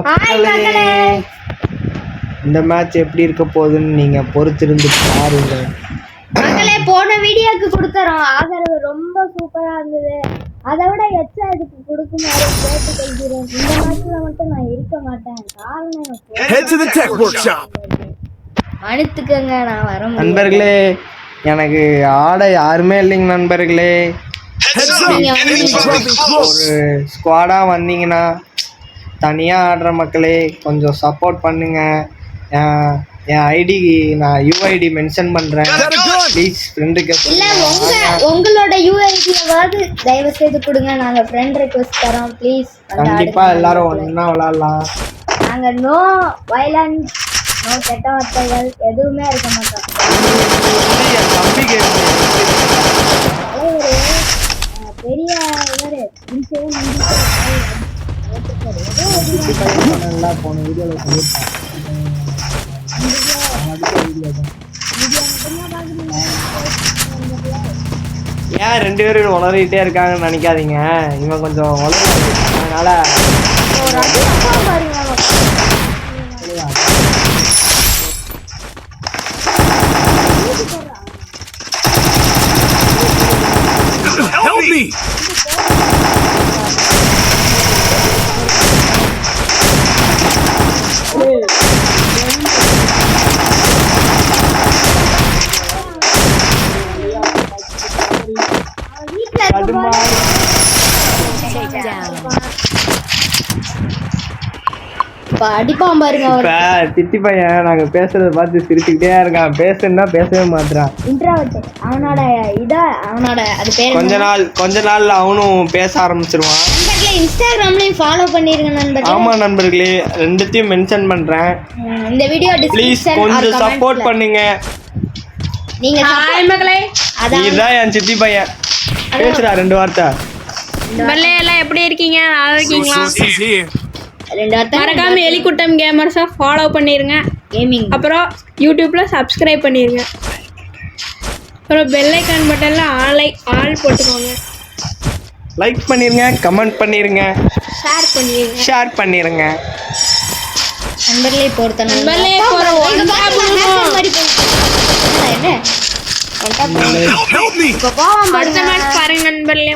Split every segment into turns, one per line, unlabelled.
மக்களே, இந்த மேட்ச் எப்படி இருக்க போகுதுன்னு நீங்க பொறுத்திருந்து பாருங்க
மக்களே. போன வீடியோக்கு கொடுத்தறோம் ஆதரவு ரொம்ப சூப்பரா இருந்தது. அதை விட எச்சா இதுக்கு கொடுக்குமாறு கேட்டுக்கொள்கிறேன். இந்த மேட்ச்ல மட்டும் நான் இருக்க மாட்டேன். காரணம் மன்னித்துக்கங்க, நான் வர முடியும்.
நண்பர்களே, எனக்கு ஆட யாருமே இல்லைங்க நண்பர்களே. ஒரு ஸ்குவாடா வந்தீங்கன்னா தனியா ஆடுற மக்களே கொஞ்சம் சப்போர்ட் பண்ணுங்க. என் ஐடி நான் யூஐடி மென்ஷன் பண்றேன், ப்ளீஸ் ஃப்ரெண்டுக்கு.
இல்ல உங்களோட யூஐடியாவது தயவு செய்து கொடுங்க, நாங்க ஃப்ரெண்ட் ரிக்வெஸ்ட் தரோம் ப்ளீஸ்.
கண்டிப்பா எல்லாரும் ஒண்ணா விளையாடலாம்.
நாங்க நோ வயலன்ஸ், நோ கெட்ட வார்த்தைகள் எதுவுமே இருக்க மாட்டோம். பெரிய
போன வீடியோல ஏன் ரெண்டு பேரும் உளறிட்டே இருக்காங்கன்னு நினைக்காதீங்க. இவன் கொஞ்சம் அதனால
அடிப்பான் பாருங்க.
திட்டி பையன் நாங்க பேசுறத பார்த்து சிரிச்சுக்கிட்டே இருக்கான். பேசுனா பேசவே மாட்டான்.
அவனோட அது பேர்
கொஞ்ச நாள்ல அவனும் பேச ஆரம்பிச்சிருவான்.
இன்ஸ்டாகிராம்லயும் ஃபாலோ பண்ணிருங்க நண்பர்களே.
ஆமா நண்பர்களே, ரெண்டுத்தையும் மென்ஷன் பண்றேன்.
இந்த வீடியோ டிஸ்கிரிப்ஷன்
கொஞ்சம் சப்போர்ட் பண்ணுங்க.
நீங்க ஹாய் மக்களே,
இதுதான் என் சித்தி பையன். பேசுறா ரெண்டு வார்த்தை.
பல்லே எல்லாம் எப்படி இருக்கீங்க? நல்லா இருக்கீங்களா? மறக்காம எலிக்குட்டம் கேமர்ஸை ஃபாலோ பண்ணிருங்க.
கேமிங்
அப்புறம் யூடியூப்ல சப்ஸ்கிரைப் பண்ணிருங்க. அப்புறம் பெல் ஐகான் பட்டன்ல ஆல் போட்டுக்கோங்க.
லைக் பண்ணிருங்க, கமெண்ட் பண்ணிருங்க, ஷேர் பண்ணிருங்க.
நண்பர்களே பொறுத்த
நண்பர்களே பாருங்க நண்பர்களே.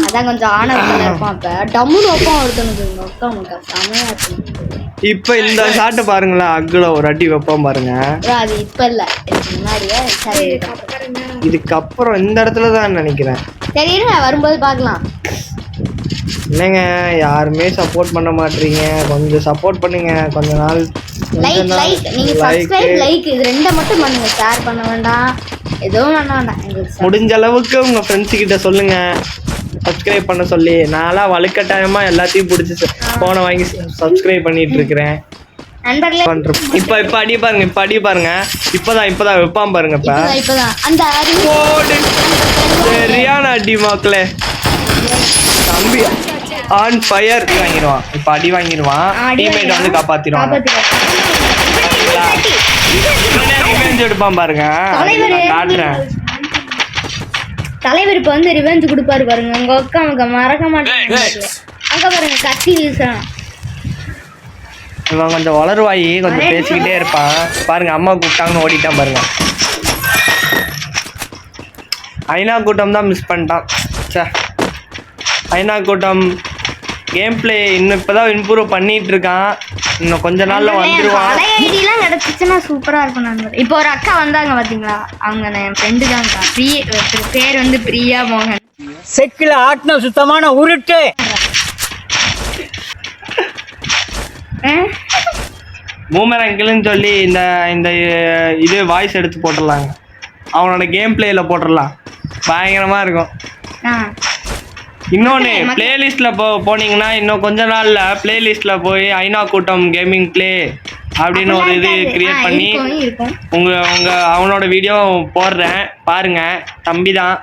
அதான் கொஞ்சம் ஆனவங்க இருப்பான். அப்ப டம்முன்னு வைப்பான் ஒருத்தனுக்கு.
இப்ப இந்த ஷாட்டை பாருங்களா, அக்குல ஒரு அடி வைப்பான் பாருங்க.
அது இப்ப இல்ல, முன்னாடியே.
இதுக்கப்புறம் இந்த இடத்துல தான் நினைக்கிறேன்.
சரி இருங்க, வரும்போது பாக்கலாம்.
என்னங்க யாருமே சப்போர்ட் பண்ண மாட்டீங்க, கொஞ்சம் சப்போர்ட் பண்ணுங்க. கொஞ்ச நாள்
நீங்க சப்ஸ்கிரைப் லைக் இது ரெண்ட மட்டும் பண்ணுங்க. ஷேர் பண்ண வேண்டாம், எதுவும் பண்ண வேண்டாம்.
முடிஞ்ச அளவுக்கு உங்க ஃப்ரெண்ட்ஸ் கிட்ட சொல்லுங்க சப்ஸ்கிரைப் பண்ண சொல்லி. நான்லாம் வலுக்கட்டாயமா எல்லாத்தையும் பிடிச்சி போனை வாங்கி சப்ஸ்கிரைப் பண்ணிட்டு இருக்கிறேன். இப்ப அடி பாருங்க, இப்ப அடி பாருங்க. இப்பதான் வைப்பான் பாருங்க. சரியான அடி மக்களே. தம்பி ஆன் ஃபயர் வாங்கிடுவான். இப்ப அடி வாங்கிடுவான், டீம்மேட் வந்து காப்பாத்திடுவான். எடுப்பான் பாருங்க, காட்டுறேன்.
தலைவர் இப்ப வந்து ரிவெஞ்ச் கொடுப்பாரு பாருங்க. உங்க அக்கா மறக்க மாட்டேங்க. அங்க பாருங்க கத்தி வீசுறான்.
இவன் கொஞ்சம் வளருவாயி, கொஞ்சம் பேசிக்கிட்டே இருப்பான் பாருங்க. அம்மா கூப்பிட்டாங்கன்னு ஓடிட்டான் பாருங்க. ஐநா கூட்டம் தான் மிஸ் பண்ணிட்டான். ஐநா கூட்டம் கேம் பிளே இன்னும் இப்பதான் இம்ப்ரூவ் பண்ணிட்டு இருக்கான். இன்னும் கொஞ்ச நாள்ல வந்துருவான்.
ஐடிலாம் கிடைச்சிச்சுன்னா சூப்பரா இருக்கும் நண்பர். இப்போ ஒரு அக்கா வந்தாங்க பாத்தீங்களா, அவங்க என் ஃப்ரெண்டு தான்க்கா. பேர் வந்து பிரியா மோகன்.
செக்கில ஆட்டின சுத்தமான உருட்டு.
பூமரங்கிள்னு சொல்லி இந்த இது வாய்ஸ் எடுத்து போட்டுடலாங்க. அவனோட கேம் பிளேல போட்டுடலாம், பயங்கரமா இருக்கும். இன்னொன்று பிளேலிஸ்ட்ல போனீங்கன்னா இன்னும் கொஞ்ச நாள்ல பிளேலிஸ்ட்ல போய் ஐநா கூட்டம் கேமிங் பிளே அப்படின்னு ஒரு இது கிரியேட் பண்ணி அவனோட வீடியோ போடுறேன் பாருங்க. தம்பி தான்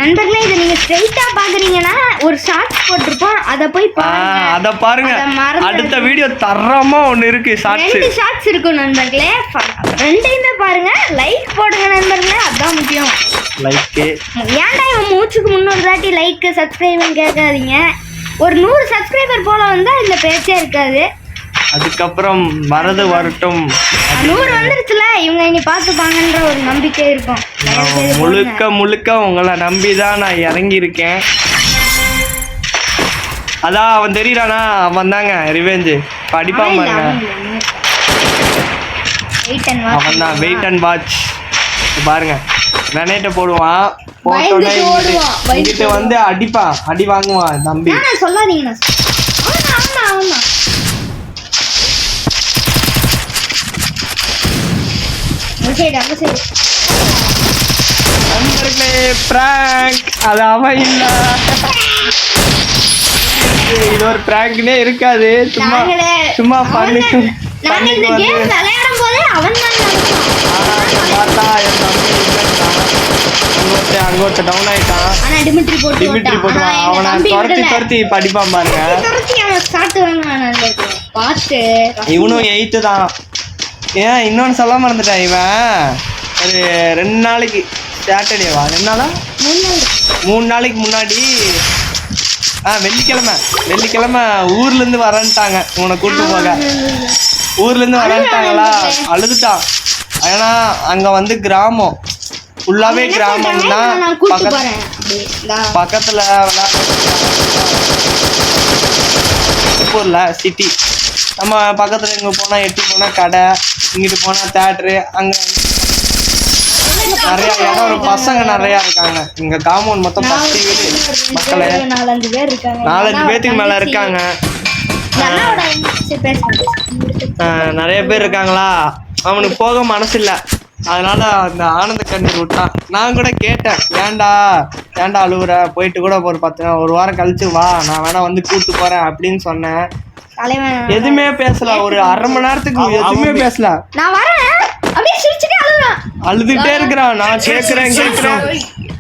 நண்பர்களே. இதை நீங்க ஸ்ட்ரைட்டா பாக்குறீங்கன்னா ஒரு ஷார்ட்ஸ் போட்டிருப்போம், அதை போய் பாருங்க.
அத பாருங்க. அடுத்த வீடியோ தரமா ஒன்னு இருக்கு.
ஷார்ட்ஸ் இருக்கும் நண்பர்களே, ரெண்டையுமே பாருங்க. லைக் போடுங்க நண்பர்களே, அதான் முக்கியம்.
லைக்
ஏன்டா இவன் மூச்சுக்கு முன்னொரு தாட்டி லைக் சப்ஸ்கிரைப் கேட்காதீங்க. ஒரு 100 சப்ஸ்கிரைபர் போல வந்தா இந்த பேச்சே இருக்காது.
அதுக்கப்புறம் வரது வரட்டும்.
100 வந்துருச்சுல, இவங்க இனி பார்த்துப்பாங்கன்ற ஒரு நம்பிக்கை இருக்கும்.
முழுக்க உங்களை நம்பிதான் நான் இறங்கி இருக்கேன். அதான் அவன் தெரியறானா, அவன் தாங்க ரிவெஞ்ச் படிப்பான் பாருங்க. அவன் தான் வெயிட் அண்ட் வாட்ச் பாருங்க. கிரனேட்டை போடுவான், போட்டோன்னே இங்கிட்ட வந்து அடிப்பான், அடி வாங்குவான் தம்பி.
சொல்லாதீங்க.
நண்பர்களே பிராங்க், அது அவன் இல்ல, இது ஒரு பிராங்க்னே இருக்காது, சும்மா பண்ணி
விளையாடும் போதே அவன்
பார்த்தா என் தம்பி அங்கோட்ட டவுன் ஆயிட்டான்.
டிமிட்ரி
போட்டுவான், அவனை துரத்தி படிப்பான் பாருங்க. இவனும் 8 தான். ஏன் இன்னொன்னு சொல்ல மறந்துட்டான், இவன் ஒரு 2 நாளைக்கு சாட்டர்டேவா 2 நாளா 3 நாளைக்கு முன்னாடி வெள்ளிக்கிழமை ஊர்ல இருந்து வரன்ட்டாங்க. உன்னை கூட்டு போக ஊர்ல இருந்து வரன்ட்டாங்களா, அழுதுட்டான். ஏன்னா அங்க வந்து கிராமம் ஃபுல்லாவே கிராமம் தான், பக்கத்துல திருப்பூர்ல சிட்டி. நம்ம பக்கத்துல இங்க போனா எட்டி போனா கடை, இங்கிட்டு போனா தியேட்டரு, அங்க நிறைய இடம், ஒரு பசங்க நிறைய இருக்காங்க. இங்க காம்பவுண்ட் மொத்தம் 10 வீடு, மக்களே 4-5 பேத்துக்கு மேல இருக்காங்க. நிறைய பேர் இருக்காங்களா, அவனுக்கு போக மனசு இல்ல, அதனால அந்த ஆனந்த கண்ணீர் விட்டான். நான் கூட கேட்டேன், ஏன்டா அழுவுற, போயிட்டு கூட ஒரு வாரம் கழிச்சு வா, நான் வேணா வந்து கூட்டு போறேன் அப்படின்னு சொன்னேன். எதுவுமே பேசல, ஒரு 1/2 மணி நேரத்துக்கு எதுவுமே பேசல. அழுதுட்டே இருக்கிறான். நான் கேட்கிறேன்.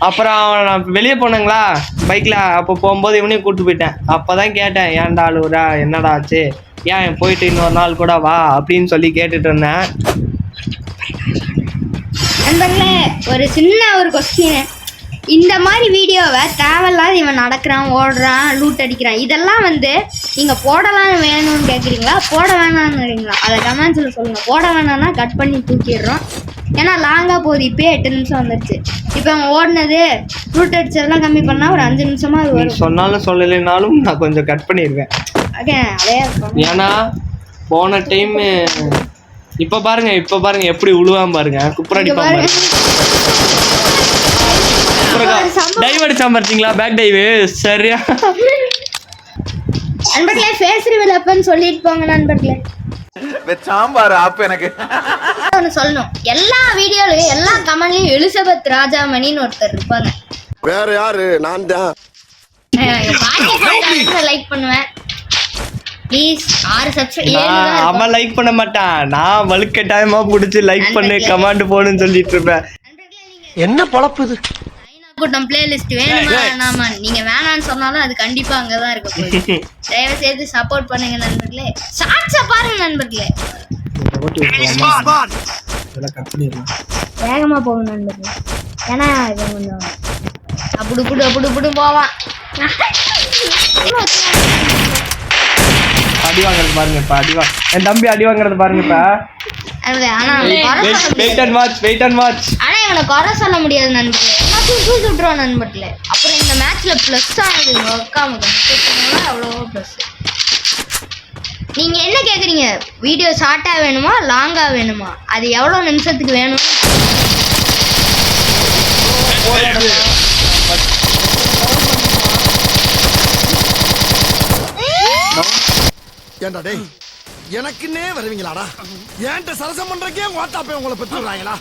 அப்புறம் நான் வெளியே போனேங்களா பைக்ல, அப்போ போகும்போது இவனையும் கூட்டு போயிட்டேன். அப்பதான் கேட்டேன், ஏன்டா அழுவுறா, என்னடா ஆச்சு, ஏன் போயிட்டு இன்னொரு நாள் கூட வா அப்படின்னு சொல்லி கேட்டுட்டு இருந்தேன்.
ஒரு சின்ன ஒரு கொஸ்டின், இந்த மாதிரி வீடியோவை தேவையில்லாத இவன் நடக்கிறான், ஓடுறான், லூட் அடிக்கிறான், இதெல்லாம் வந்து நீங்கள் போடலாம் வேணும்னு கேட்குறீங்களா, போட வேணாம்னுறீங்களா? அதை கமெண்ட்ஸில் சொல்லுங்கள். போட வேணாம்னா கட் பண்ணி தூக்கிடுறோம். ஏன்னா லாங்காக போகுது. இப்போயே 8 நிமிஷம் வந்துடுச்சு. இப்போ அவன் ஓடினது லூட் அடிச்சதெல்லாம் கம்மி பண்ணால் ஒரு 5 நிமிஷமா அது வரும்.
சொன்னாலும் சொல்லலைனாலும் நான் கொஞ்சம் கட் பண்ணிடுவேன்.
ஓகே, அதே இருக்கும்.
ஏன்னா போன டைம் இப்போ பாருங்க எப்படி உழுவாம பாருங்க, குப்புரடிப்பான் பாருங்க. டைவ் அடிச்சா பார்த்தீங்களா, பேக் டைவ் சரியா.
நண்பர்களே ஃபேஸ் ரிவீல் அப்பன்னு சொல்லிட்டு போங்க நண்பர்களே.
சாம்பார் ஆப் எனக்கு
ஒன்று சொல்லணும், எல்லா வீடியோலையும் எல்லா கமெண்ட்லையும் எலிசபெத் ராஜாமணின்னு ஒருத்தர் இருப்பாங்க.
வேற யாரு? நான் தான்.
லைக் பண்ணுவேன் ப்ளீஸ். 6 சப்ஸ்கிரைப்.
அவன் லைக் பண்ண மாட்டான், நான் வலுக்கட்டாயமா பிடிச்சி லைக் பண்ணு கமெண்ட் போடுன்னு சொல்லிட்டு இருப்பேன்.
என்ன பொழப்பு இது?
கூட்டம் பிளேலிஸ்ட் வேணுமா வேணாமா, நீங்க வேணான்னு சொன்னாலும் அது கண்டிப்பா அங்கதான் இருக்க போகுது. தயவு செய்து சப்போர்ட் பண்ணுங்க நண்பர்களே. ஷார்ட்ஸ பாருங்க நண்பர்களே, வேகமா போகும் நண்பர்களே. ஏன்னா இவன் கொஞ்சம் அப்படி போவான்.
அடி வாங்குறது பாருங்க, இப்ப என் தம்பி அடி வாங்குறது பாருங்க. இப்ப வெயிட் அண்ட் வாட்ச்.
ஆனா இவனை குறை சொல்ல முடியாது நண்பர்களே, எல்லாத்தையும் தூக்கி விட்டுருவான் நண்பர்களே. அப்புறம் இந்த மேட்ச்ல பிளஸ் ஆனது அவ்வளோ பிளஸ். நீங்க என்ன கேக்குறீங்க, வீடியோ ஷார்ட்டா வேணுமா லாங்கா வேணுமா, அது எவ்வளவு நிமிஷத்துக்கு வேணும்?
ஏண்டா டேய், எனக்குன்னே வருவீங்களாடா? ஏன்ட்ட சரசம் பண்றக்கே வாட்டாப்பே உங்களை பெற்றுறாங்களா?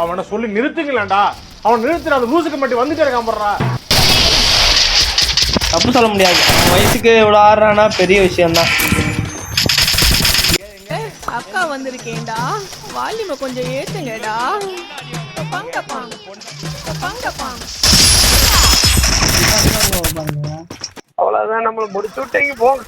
அவனை சொல்லி நிறுத்துங்களேன்டா, அவன் நிறுத்துற அந்த லூசுக்கு மட்டும் வந்துட்டே இருக்கான் போடுறா.
தப்பு சொல்ல முடியாது, வயசுக்கு இவ்வளோ ஆடுறானா பெரிய விஷயம்தான்.
அக்கா வந்திருக்கேன்டா, வால்யூமை கொஞ்சம் ஏத்துங்கடா.
அவ்வளவுதான், நம்மள முடிச்சு விட்டீங்க போங்க.